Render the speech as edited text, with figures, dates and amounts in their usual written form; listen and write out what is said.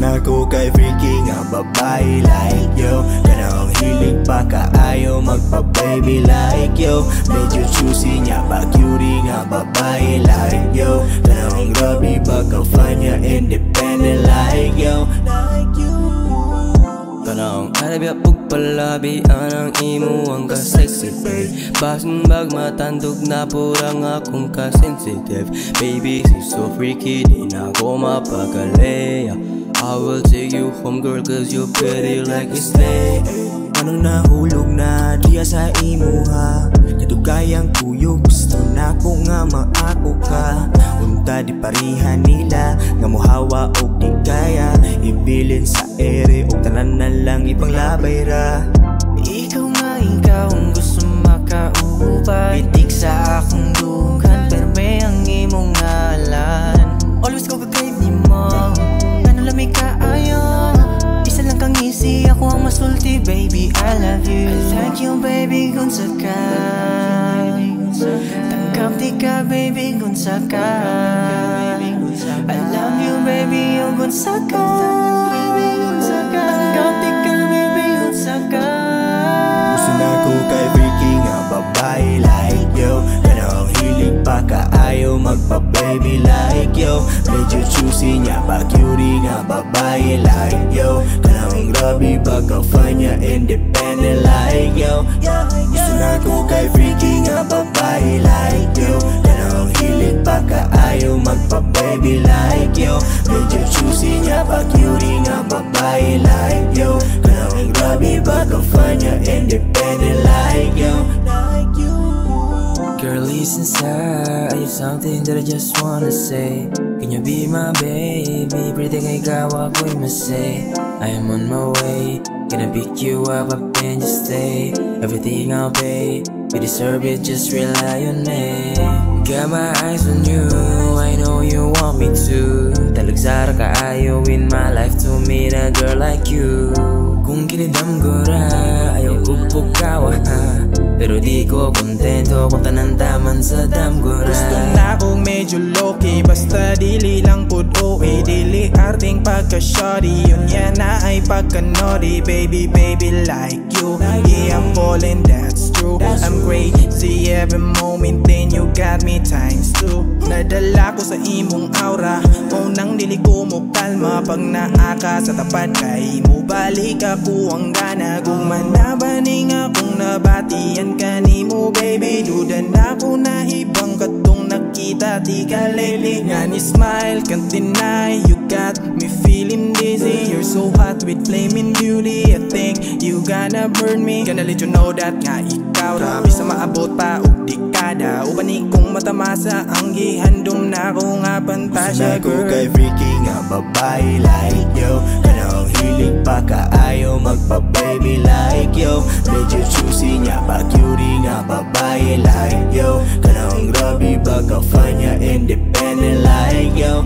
na ko kay freaky nga babae like yo. Kanang hilig pa kaayo magpa-baby like yo. Medyo choosy niya pa cutie nga babae like yo. Kanang grabe ba ka find ya independent like yo. Kanang alabya pagpalabi anang imo ang ka-sexy babe. Basang magmatandog na purang akong ka-sensitive. Baby, so freaky, di na ako mapagaleya. I will take you home girl cause you're pretty like a snake. Anong nahulog na diya sa imo ha? Kadugayang kuyo gusto na ko nga maako ka. Unta di parihan nila nga mohawa og di kaya ibilin sa ere og tanan na lang ipanglabay ra. Ikaw ang gusto makaupay. Bitik sa akong dugan perme ang imong ngalan. Always ko ka-crave ni mo. Ano lamig ka ayon. Isa lang kang easy, ako ang masulti. Baby, I love you. I like you baby, gunsa ka. Tangkap di ka baby, gunsa ka. I love you baby, oh gunsa ka. Tangkap di ka baby, gunsa ka. Gusto na ko kay freaky nga babae like yo. Kanang hilig pa kaayo magpa-baby like yo. Medyo choosy niya pa cutie nga babae like yo. Kanang grabe ba ka find ya independent like yo. Gusto na ko kay freaky nga babae like yo. Kanang hilig pa kaayo magpa-baby like yo. Medyo choosy niya pa cutie nga babae like yo. Kanang grabe ba ka find ya independent like yo. Girl, listen sir, I have something that I just wanna say. Can you be my baby? Pretty kay ikaw ako'y masay. I am on my way, gonna pick you up and just stay. Everything I'll pay, you deserve it, just rely on me. Got my eyes on you, I know you want me to. Talagsara kaayo in my life to meet a girl like you. Kung kinidam ko ra, ayaw ko pukawa ha. Pero di ko kontento kung tanandaman sa damgura. Gusto na kong medyo low-key, basta dili lang pud OA. Dili arting pagka-shawty, yun yan na ay pagka-naughty. Baby, baby like you, yeah I'm falling, that's true. I'm crazy every moment, then you got me times two. Nadala ko sa imong aura, unang dili ko mo kalma. Pag naaka sa tapat kay mo balik ako ang gana. Kung manabaning akong nabatian kanimo baby, duda na ko na ibang katong nakita di ka lately. Nga ni smile, can't deny, you got me feeling dizzy. You're so hot with flaming beauty, I think you gonna burn me. Gonna let you know that nga ikaw ra bisa maabot pa og dekada. Ubani kong matamasa ang gihandom na ko nga pantasya girl. Gusto na ko kay freaky nga babae like yo. Kanang hilig pa kaayo magpa-baby like yo. Medyo choosy niya pa cutie nga babae like yo. Kanang grabe ba ka find ya independent like yo.